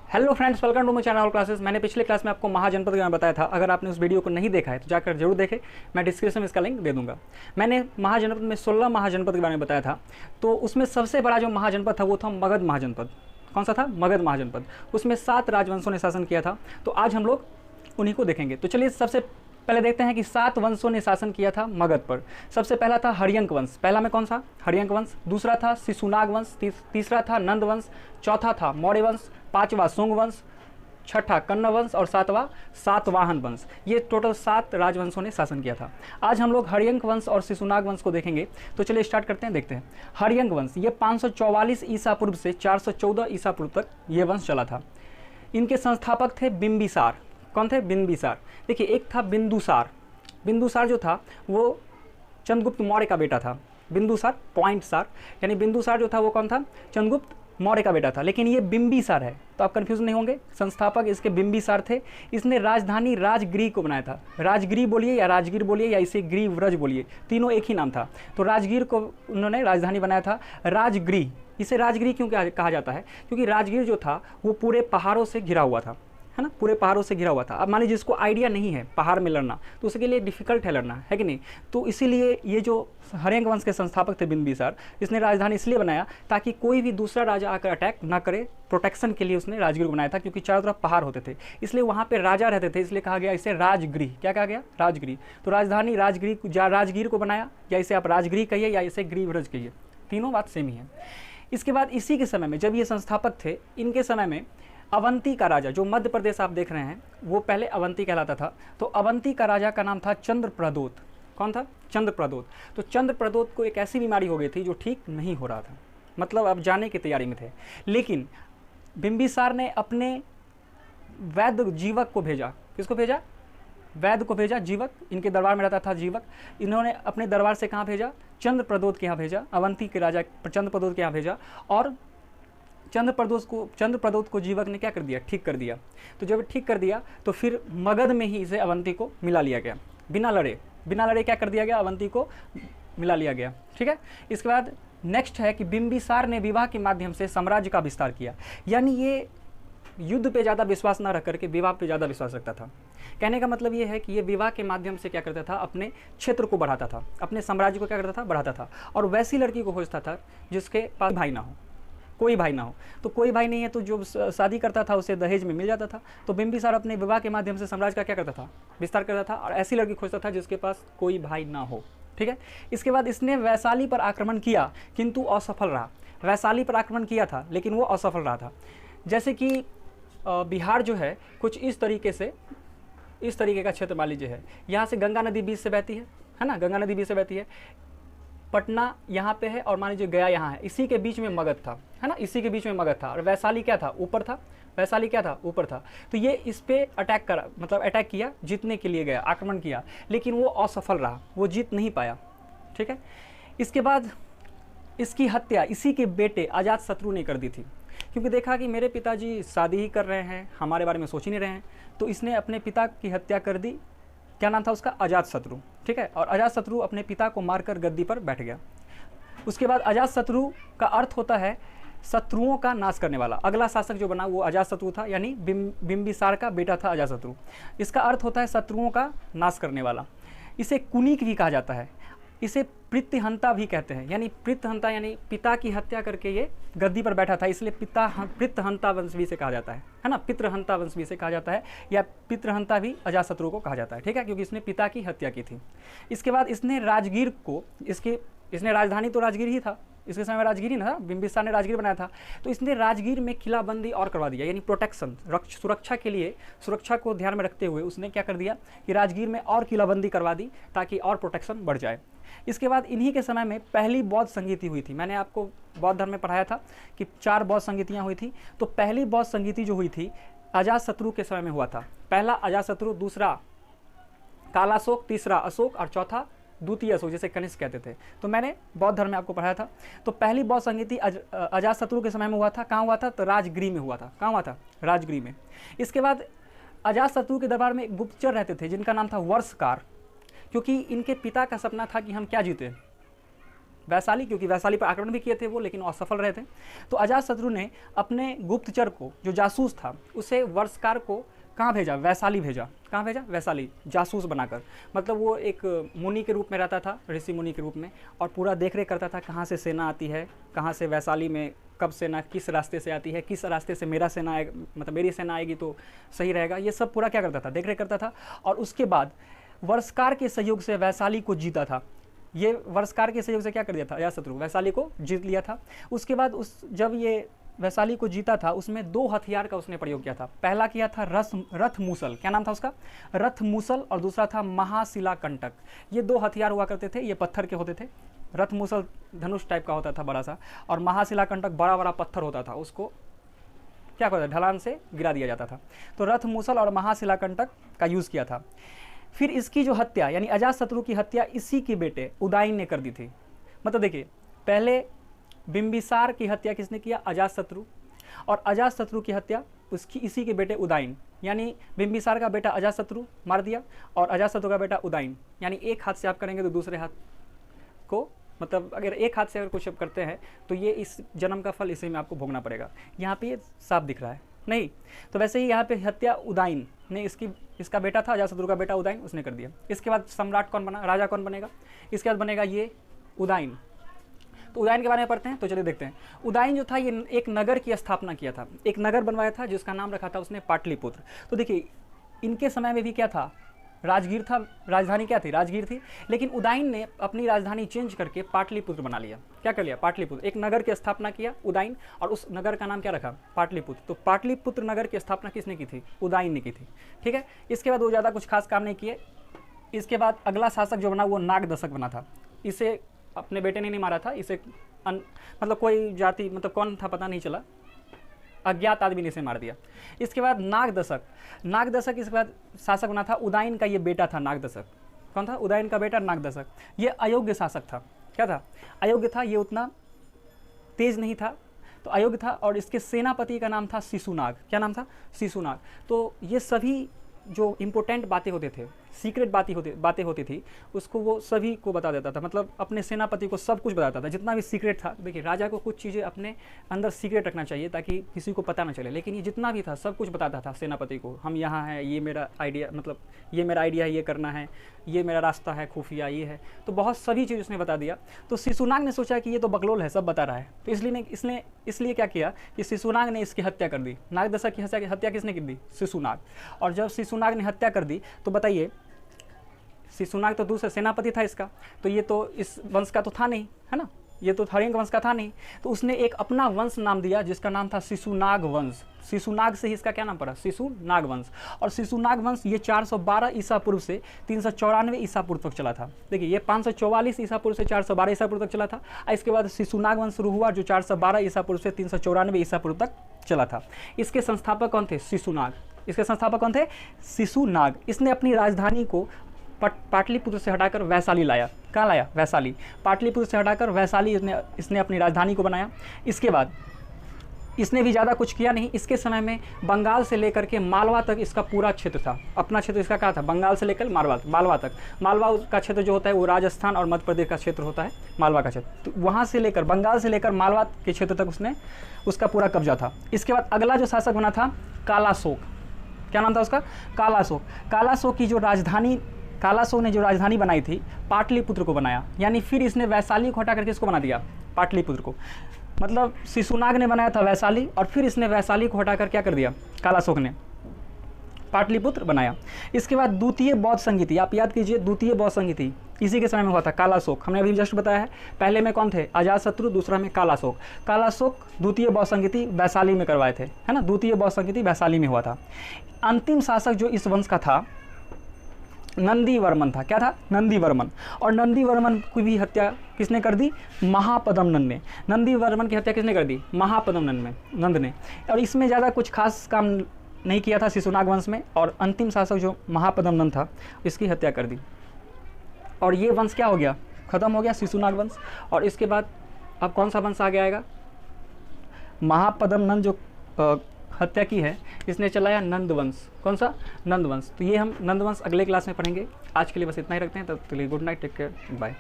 Hello friends, welcome to my channel all classes. मैंने पिछले class में आपको महाजनपद के बारे में बताया था। अगर आपने उस वीडियो को नहीं देखा है तो जाकर जरूर देखें, मैं डिस्क्रिप्शन में इसका लिंक दे दूंगा। मैंने महाजनपद में 16 महाजनपद के बारे में बताया था। तो उसमें सबसे बड़ा जो महाजनपद था वो था मगध महाजनपद। कौन सा था? मगध महाजनपद। उसमें 7 राजवंशों ने शासन किया था। तो आज हम लोग उन्हीं को देखेंगे। तो चलिए सबसे पहले देखते हैं कि 7 वंशों ने शासन किया था मगध पर। सबसे पहला था हर्यंक वंश। पहला में कौन सा? हर्यंक वंश। दूसरा था शिशुनाग वंश। तीसरा था नंद वंश। चौथा था मौर्य वंश। पांचवा शुंग वंश। छठा कन्न वंश और सातवां सातवाहन वंश। ये टोटल 7 राजवंशों ने शासन किया था। आज हम लोग हर्यंक वंश और शिशुनाग वंश को देखेंगे। तो चलिए स्टार्ट करते हैं, देखते हैं। हर्यंक वंश ये 544 ईसा पूर्व से 414 ईसा पूर्व तक ये वंश चला था। इनके संस्थापक थे बिंबिसार। कौन थे? बिंबिसार। देखिए, एक था बिंदुसार। बिंदुसार जो था वो चंद्रगुप्त मौर्य का बेटा था। बिंदुसार पॉइंट सार, यानी बिंदुसार जो था वो कौन था? चंद्रगुप्त मौर्य का बेटा था। लेकिन ये बिंबिसार है, तो आप कंफ्यूज नहीं होंगे। संस्थापक इसके बिंबिसार थे। इसने राजधानी राजगिरी को बनाया था। राजगिरी बोलिए या राजगीर बोलिए या इसे ग्रीव्रज बोलिए, तीनों एक ही नाम था। तो राजगीर को उन्होंने राजधानी बनाया था राजगिरी। इसे राजगिरी क्यों कहा जाता है? क्योंकि राजगीर जो था वो पूरे पहाड़ों से घिरा हुआ था, है ना, पूरे पहाड़ों से घिरा हुआ था। अब मान लीजिए जिसको आइडिया नहीं है पहाड़ में लड़ना, तो उसके लिए डिफिकल्ट है लड़ना, है कि नहीं? तो इसीलिए ये जो हर्यंक वंश के संस्थापक थे बिंबिसार, इसने राजधानी इसलिए बनाया ताकि कोई भी दूसरा राजा आकर अटैक ना करे। प्रोटेक्शन के लिए उसने राजगीर को बनाया था, क्योंकि चारों तरफ पहाड़ होते थे, इसलिए वहाँ पे राजा रहते थे, इसलिए कहा गया इसे राजगृह। क्या कहा गया? राजगृह। तो राजधानी राजगीर को बनाया, या इसे आप राजगृह कहिए या इसे ग्रीव्रज कहिए, तीनों बात सेम ही है। इसके बाद इसी के समय में, जब ये संस्थापक थे, इनके समय में अवंती का राजा, जो मध्य प्रदेश आप देख रहे हैं, वो पहले अवंती कहलाता था। तो अवंती का राजा का नाम था चंद्रप्रदोत। कौन था? चंद्रप्रदोत। तो चंद्रप्रदोत को एक ऐसी बीमारी हो गई थी जो ठीक नहीं हो रहा था, मतलब अब जाने की तैयारी में थे। लेकिन बिंबिसार ने अपने वैद्य जीवक को भेजा। किसको भेजा? वैद्य को भेजा। जीवक इनके दरबार में रहता था। जीवक इन्होंने अपने दरबार से कहाँ भेजा? चंद्रप्रदोत के यहाँ भेजा। अवंती के राजा चंद्रप्रदोत के यहाँ भेजा। और चंद्रप्रदोत को जीवक ने क्या कर दिया? ठीक कर दिया। तो जब ठीक कर दिया तो फिर मगध में ही इसे अवंती को मिला लिया गया, बिना लड़े क्या कर दिया गया? अवंती को मिला लिया गया। ठीक है। इसके बाद नेक्स्ट है कि बिंबिसार ने विवाह के माध्यम से साम्राज्य का विस्तार किया। यानी ये युद्ध पे ज़्यादा विश्वास ना रख करके विवाह पे ज़्यादा विश्वास रखता था। कहने का मतलब ये है कि ये विवाह के माध्यम से क्या करता था? अपने क्षेत्र को बढ़ाता था, अपने साम्राज्य को क्या करता था? बढ़ाता था। और वैसी लड़की को खोजता था जिसके पास भाई ना हो, कोई भाई ना हो। तो कोई भाई नहीं है तो जो शादी करता था उसे दहेज में मिल जाता था। तो बिंबिसार अपने विवाह के माध्यम से साम्राज्य का क्या करता था? विस्तार करता था। और ऐसी लड़की खोजता था जिसके पास कोई भाई ना हो। ठीक है। इसके बाद इसने वैशाली पर आक्रमण किया, किंतु असफल रहा। वैशाली पर आक्रमण किया था लेकिन वो असफल रहा था। जैसे कि बिहार जो है कुछ इस तरीके का क्षेत्र मान लीजिए है। यहाँ से गंगा नदी बीच से बहती है ना, गंगा नदी बीच से बहती है। पटना यहाँ पे है और मान लीजिए गया यहाँ है। इसी के बीच में मगध था, है ना, इसी के बीच में मगध था। और वैशाली क्या था? ऊपर था। वैशाली क्या था? ऊपर था। तो ये इस पे अटैक करा, मतलब अटैक किया, जीतने के लिए गया, आक्रमण किया, लेकिन वो असफल रहा, वो जीत नहीं पाया। ठीक है। इसके बाद इसकी हत्या इसी के बेटे अजातशत्रु ने कर दी थी, क्योंकि देखा कि मेरे पिताजी शादी ही कर रहे हैं, हमारे बारे में सोच ही नहीं रहे हैं, तो इसने अपने पिता की हत्या कर दी। क्या नाम था उसका? अजातशत्रु। ठीक है। और अजातशत्रु अपने पिता को मारकर गद्दी पर बैठ गया। उसके बाद अजातशत्रु का अर्थ होता है शत्रुओं का नाश करने वाला। अगला शासक जो बना वो अजातशत्रु था, यानी बिंबिसार का बेटा था अजातशत्रु। इसका अर्थ होता है शत्रुओं का नाश करने वाला। इसे कुनीक भी कहा जाता है। इसे पितृहंता भी कहते हैं, यानी पितृहंता यानी पिता की हत्या करके ये गद्दी पर बैठा था, इसलिए पितृहंता वंश भी से कहा जाता है ना, पितृहंता वंश भी से कहा जाता है, या पितृहंता भी अजातशत्रु को कहा जाता है। ठीक है, क्योंकि इसने पिता की हत्या की थी। इसके बाद इसने राजगीर को, इसने राजधानी तो राजगीर ही था, इसके समय में राजगीर ही ना था, बिंबिसार ने राजगीर बनाया था। तो इसने राजगीर में किलाबंदी और करवा दिया, यानी प्रोटेक्शन, सुरक्षा के लिए, सुरक्षा को ध्यान में रखते हुए उसने क्या कर दिया कि राजगीर में और किलाबंदी करवा दी ताकि और प्रोटेक्शन बढ़ जाए। इसके बाद इन्हीं के समय में पहली बौद्ध संगीति हुई थी। मैंने आपको बौद्ध धर्म में पढ़ाया था कि 4 बौद्ध संगीतियाँ हुई थी। तो पहली बौद्ध संगीति जो हुई थी अजातशत्रु के समय में हुआ था। पहला अजातशत्रु, दूसरा कालाशोक, तीसरा अशोक और चौथा द्वितीय अशोक, जैसे कनिष्क कहते थे। तो मैंने बौद्ध धर्म में आपको पढ़ाया था। तो पहली बौद्ध संगीति अजातशत्रु के समय में हुआ था। कहाँ हुआ था? तो राजगृह में हुआ था। कहाँ हुआ था? राजगृह में। इसके बाद अजातशत्रु के दरबार में गुप्तचर रहते थे जिनका नाम था वर्षकार, क्योंकि इनके पिता का सपना था कि हम क्या जीते? वैशाली, क्योंकि वैशाली पर आक्रमण भी किए थे वो, लेकिन वो असफल रहे थे। तो अजातशत्रु ने अपने गुप्तचर को, जो जासूस था, उसे वर्षकार को कहाँ भेजा? वैशाली भेजा। कहाँ भेजा? वैशाली, जासूस बनाकर। मतलब वो एक मुनि के रूप में रहता था, ऋषि मुनि के रूप में, और पूरा देख रेख करता था कहाँ से सेना आती है, कहाँ से वैशाली में कब सेना किस रास्ते से आती है, किस रास्ते से मेरा सेना आएगा, मतलब मेरी सेना आएगी तो सही रहेगा। ये सब पूरा क्या करता था? देख रेख करता था। और उसके बाद वर्षकार के सहयोग से वैशाली को जीता था। ये वर्षकार के सहयोग से क्या कर दिया था? अजातशत्रु वैशाली को जीत लिया था। उसके बाद जब ये वैशाली को जीता था, उसमें 2 हथियार का उसने प्रयोग किया था। पहला किया था रथ मूसल, क्या नाम था उसका? रथ मूसल, और दूसरा था महाशिला कंटक। ये 2 हथियार हुआ करते थे, ये पत्थर के होते थे। रथ मूसल धनुष टाइप का होता था बड़ा सा, और महाशिला कंटक बड़ा बड़ा पत्थर होता था, उसको क्या कहता था? ढलान से गिरा दिया जाता था। तो रथ मूसल और महाशिला कंटक का यूज़ किया था। फिर इसकी जो हत्या, यानी अजातशत्रु की हत्या इसी के बेटे उदयन ने कर दी थी। मतलब देखिए, पहले बिंबिसार की हत्या किसने किया? अजातशत्रु। और अजातशत्रु की हत्या उसकी इसी के बेटे उदयन, यानी बिंबिसार का बेटा अजातशत्रु मार दिया, और अजातशत्रु का बेटा उदयन। यानी एक हाथ से आप करेंगे तो दूसरे हाथ को, मतलब अगर एक हाथ से अगर कुछ करते हैं तो ये इस जन्म का फल इसी में आपको भोगना पड़ेगा। यहाँ पे ये साफ दिख रहा है नहीं? तो वैसे ही यहाँ पे हत्या उदयन ने, इसका बेटा था अजातशत्रु का बेटा उदयन, उसने कर दिया। इसके बाद सम्राट कौन बना? राजा कौन बनेगा? इसके बाद बनेगा ये उदयन। तो उदयन के बारे में पढ़ते हैं, तो चलिए देखते हैं। उदयन जो था, ये एक नगर की स्थापना किया था, एक नगर बनवाया था जिसका नाम रखा था उसने पाटलिपुत्र। तो देखिए, इनके समय में भी क्या था? राजगीर था, राजधानी क्या थी? राजगीर थी। लेकिन उदयन ने अपनी राजधानी चेंज करके पाटलिपुत्र बना लिया। क्या कर लिया? पाटलिपुत्र। एक नगर की स्थापना किया उदयन, और उस नगर का नाम क्या रखा? पाटलिपुत्र। तो पाटलिपुत्र नगर की स्थापना किसने की थी? उदयन ने की थी। ठीक है। इसके बाद वो ज़्यादा कुछ खास काम नहीं किए। इसके बाद अगला शासक जो बना वो नागदशक बना था। इसे अपने बेटे ने नहीं मारा था, इसे मतलब कोई जाति, मतलब कौन था पता नहीं चला, अज्ञात आदमी ने इसे मार दिया। इसके बाद नागदशक इसके बाद शासक बना था। उदयन का ये बेटा था नागदशक। कौन था? उदयन का बेटा नागदशक। ये अयोग्य शासक था। क्या था? अयोग्य था, ये उतना तेज नहीं था, तो अयोग्य था। और इसके सेनापति का नाम था शिशुनाग। क्या नाम था? शिशुनाग। तो ये सभी जो इम्पोर्टेंट बातें होते थे, सीक्रेट बातें होती थी, उसको वो सभी को बता देता था। मतलब अपने सेनापति को सब कुछ बताता था, जितना भी सीक्रेट था। देखिए, राजा को कुछ चीज़ें अपने अंदर सीक्रेट रखना चाहिए ताकि किसी को पता ना चले, लेकिन ये जितना भी था सब कुछ बताता था सेनापति को। हम यहाँ हैं, ये मेरा आइडिया, मतलब ये मेरा आइडिया है, ये करना है, ये मेरा रास्ता है, खुफिया ये है। तो बहुत सभी चीज़ उसने बता दिया। तो शिशुनाग ने सोचा कि ये तो बकलोल है, सब बता रहा है। तो इसलिए क्या किया कि शिशुनाग ने इसकी हत्या कर दी। नागदशक की हत्या किसने कर दी? शिशुनाग। और जब शिशुनाग ने हत्या कर दी तो बताइए, शिशुनाग तो दूसरा सेनापति था इसका, तो ये तो इस वंश का तो था नहीं, है ना? ये तो हरिंग वंश का था नहीं। तो उसने एक अपना वंश नाम दिया जिसका नाम था शिशुनाग वंश। शिशुनाग से ही इसका क्या नाम पड़ा? शिशुनाग वंश। और शिशुनाग वंश ये 412 ईसा पूर्व से 394 ईसा पूर्व तक चला था। देखिए, ये 544 ईसा पूर्व से 412 ईसा पूर्व तक चला था। और इसके बाद शिशुनाग वंश शुरू हुआ जो 412 ईसा पूर्व से 394 ईसा पूर्व तक चला था। इसके संस्थापक कौन थे? शिशुनाग। इसके संस्थापक कौन थे? शिशुनाग। इसने अपनी राजधानी को पाटलिपुत्र से हटाकर वैशाली लाया। कहाँ लाया? वैशाली। पाटलिपुत्र से हटाकर वैशाली इसने अपनी राजधानी को बनाया। इसके बाद इसने भी ज़्यादा कुछ किया नहीं। इसके समय में बंगाल से लेकर के मालवा तक इसका पूरा क्षेत्र था। अपना क्षेत्र इसका क्या था? बंगाल से लेकर मालवा तक। मालवा का क्षेत्र जो होता है वो राजस्थान और मध्य प्रदेश का क्षेत्र होता है, मालवा का क्षेत्र। तो वहाँ से लेकर, बंगाल से लेकर मालवा के क्षेत्र तक उसका पूरा कब्जा था। इसके बाद अगला जो शासक बना था कालाशोक। क्या नाम था उसका? कालाशोक। कालाशोक ने जो राजधानी बनाई थी पाटलिपुत्र को बनाया। यानी फिर इसने वैशाली को हटा करके इसको बना दिया पाटलिपुत्र को। मतलब शिशुनाग ने बनाया था वैशाली, और फिर इसने वैशाली को हटाकर क्या कर दिया? कालाशोक ने पाटलिपुत्र बनाया। इसके बाद द्वितीय बौद्ध संगीति, आप याद कीजिए, द्वितीय बौद्ध संगीति इसी के समय में हुआ था। कालाशोक हमने अभी जस्ट बताया है। पहले में कौन थे? अजातशत्रु, दूसरा में कालाशोक। कालाशोक द्वितीय बौद्ध संगीति वैशाली में करवाए थे, है ना? द्वितीय बौद्ध संगीति वैशाली में हुआ था। अंतिम शासक जो इस वंश का था नंदीवर्मन था। क्या था? नंदीवर्मन। और नंदीवर्मन की भी हत्या किसने कर दी? महापद्मनंद ने। नंदीवर्मन की हत्या किसने कर दी? महापद्मनंद ने। और इसमें ज़्यादा कुछ खास काम नहीं किया था शिशुनाग वंश में। और अंतिम शासक जो महापद्मनंद था, इसकी हत्या कर दी। और ये वंश क्या हो गया? खत्म हो गया, शिशुनाग वंश। और इसके बाद अब कौन सा वंश आगे आएगा? महापद्मनंद जो हत्या की है, इसने चलाया नंदवंश। कौन सा? नंदवंश। तो ये हम नंदवंश अगले क्लास में पढ़ेंगे। आज के लिए बस इतना ही रखते हैं। तब के लिए good night, take care, bye.